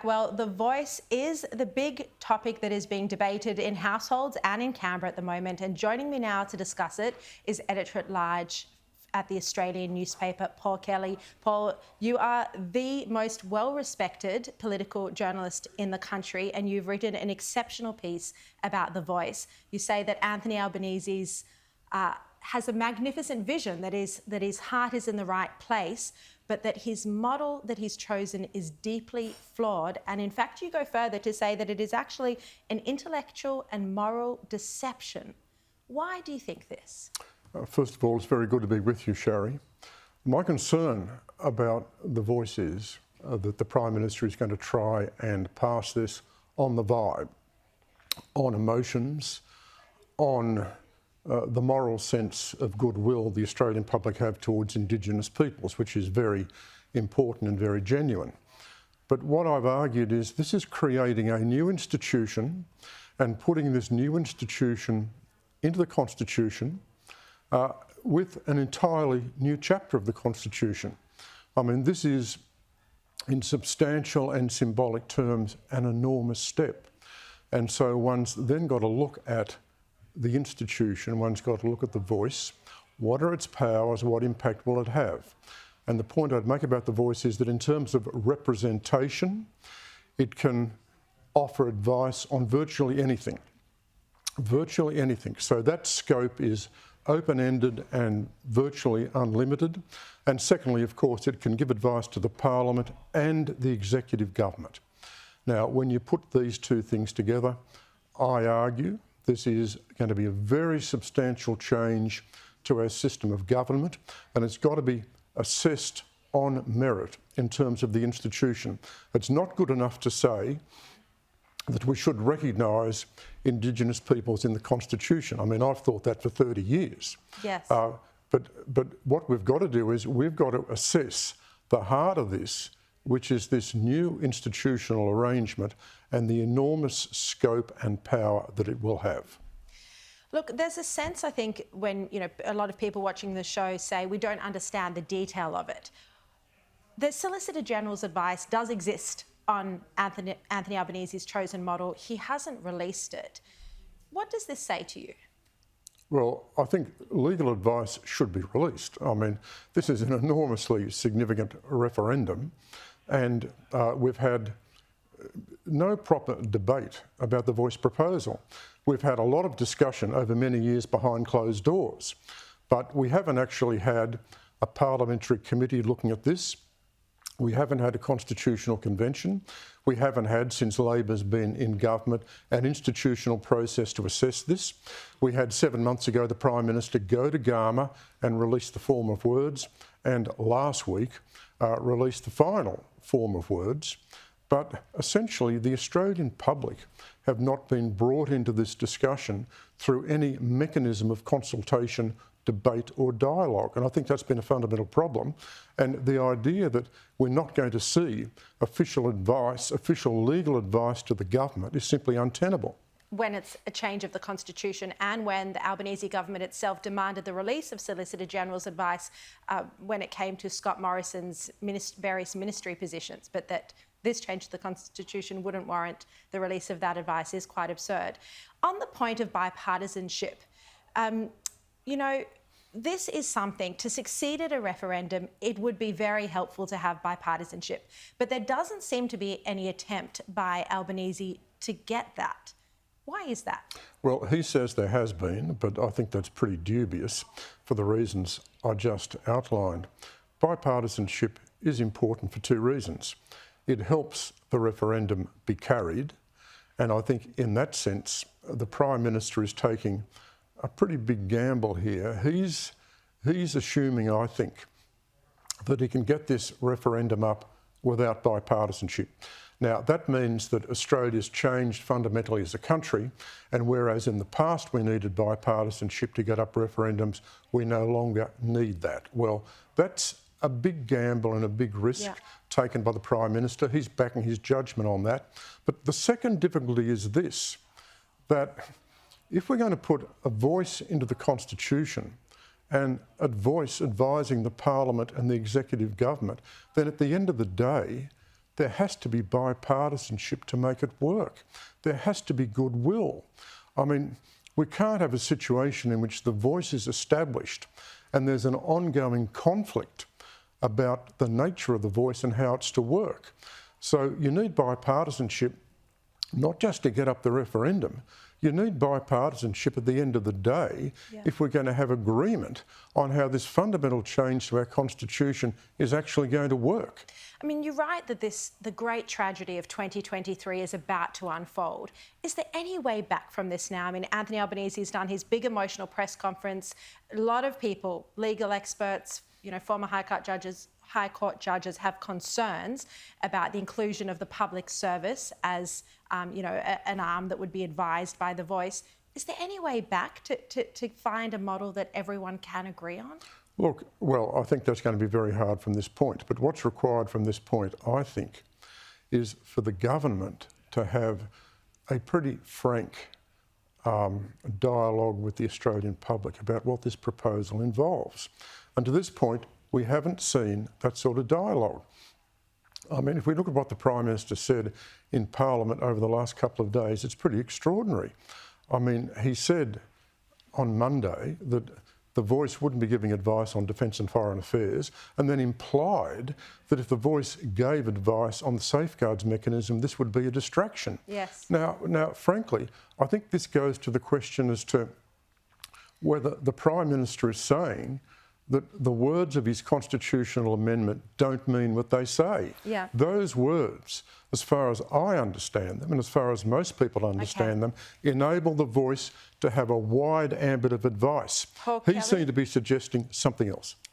Well, the voice is the big topic that is being debated in households and in Canberra at the moment. And joining me now to discuss it is Editor-at-Large at the Australian newspaper, Paul Kelly. Paul, you are the most well-respected political journalist in the country, and you've written an exceptional piece about the voice. You say that Anthony Albanese's has a magnificent vision, that his heart is in the right place, but that his model that he's chosen is deeply flawed. And in fact, you go further to say that it is actually an intellectual and moral deception. Why do you think this? First of all, it's very good to be with you, Sharri. My concern about the voice is that the Prime Minister is going to try and pass this on the vibe, on emotions, on the moral sense of goodwill the Australian public have towards Indigenous peoples, which is very important and very genuine. But what I've argued is this is creating a new institution and putting this new institution into the Constitution with an entirely new chapter of the Constitution. I mean, this is, in substantial and symbolic terms, an enormous step. And so one's then got to look at the institution, one's got to look at the voice. What are its powers? What impact will it have? And the point I'd make about the voice is that in terms of representation, it can offer advice on virtually anything. Virtually anything. So that scope is open-ended and virtually unlimited. And secondly, of course, it can give advice to the Parliament and the executive government. Now, when you put these two things together, I argue this is going to be a very substantial change to our system of government, and it's got to be assessed on merit in terms of the institution. It's not good enough to say that we should recognise Indigenous peoples in the Constitution. I mean, I've thought that for 30 years. Yes. But what we've got to do is we've got to assess the heart of this, which is this new institutional arrangement and the enormous scope and power that it will have. Look, there's a sense, I think, when a lot of people watching the show say we don't understand the detail of it. The Solicitor General's advice does exist on Anthony Albanese's chosen model. He hasn't released it. What does this say to you? Well, I think legal advice should be released. I mean, this is an enormously significant referendum, and we've had no proper debate about the voice proposal. We've had a lot of discussion over many years behind closed doors, but we haven't actually had a parliamentary committee looking at this. We haven't had a constitutional convention. We haven't had, since Labor's been in government, an institutional process to assess this. We had 7 months ago the Prime Minister go to Garma and release the form of words, and last week released the final form of words. But essentially, the Australian public have not been brought into this discussion through any mechanism of consultation, debate or dialogue. And I think that's been a fundamental problem. And the idea that we're not going to see official advice, official legal advice to the government is simply untenable. When it's a change of the Constitution and when the Albanese government itself demanded the release of Solicitor General's advice when it came to Scott Morrison's various ministry positions, but that this change to the Constitution wouldn't warrant the release of that advice is quite absurd. On the point of bipartisanship, this is something, to succeed at a referendum, it would be very helpful to have bipartisanship. But there doesn't seem to be any attempt by Albanese to get that. Why is that? Well, he says there has been, but I think that's pretty dubious for the reasons I just outlined. Bipartisanship is important for two reasons. It helps the referendum be carried, and I think in that sense the Prime Minister is taking a pretty big gamble here. He's assuming, I think, that he can get this referendum up without bipartisanship. Now, that means that Australia's changed fundamentally as a country, and whereas in the past we needed bipartisanship to get up referendums, we no longer need that. Well, that's a big gamble and a big risk taken by the Prime Minister. He's backing his judgment on that. But the second difficulty is this, that if we're going to put a voice into the Constitution and a voice advising the Parliament and the executive government, then at the end of the day, there has to be bipartisanship to make it work. There has to be goodwill. I mean, we can't have a situation in which the voice is established and there's an ongoing conflict about the nature of the voice and how it's to work. So you need bipartisanship not just to get up the referendum, you need bipartisanship at the end of the day if we're going to have agreement on how this fundamental change to our Constitution is actually going to work. I mean, you're right that the great tragedy of 2023 is about to unfold. Is there any way back from this now? I mean, Anthony Albanese has done his big emotional press conference. A lot of people, legal experts, former High Court judges have concerns about the inclusion of the public service as, an arm that would be advised by the voice. Is there any way back to find a model that everyone can agree on? Look, well, I think that's going to be very hard from this point. But what's required from this point, I think, is for the government to have a pretty frank dialogue with the Australian public about what this proposal involves. And to this point, we haven't seen that sort of dialogue. I mean, if we look at what the Prime Minister said in Parliament over the last couple of days, it's pretty extraordinary. I mean, he said on Monday that the Voice wouldn't be giving advice on defence and foreign affairs, and then implied that if the Voice gave advice on the safeguards mechanism, this would be a distraction. Yes. Now, frankly, I think this goes to the question as to whether the Prime Minister is saying that the words of his constitutional amendment don't mean what they say. Yeah. Those words, as far as I understand them, and as far as most people understand them, enable the Voice to have a wide ambit of advice. Paul He Kelly? seemed to be suggesting something else.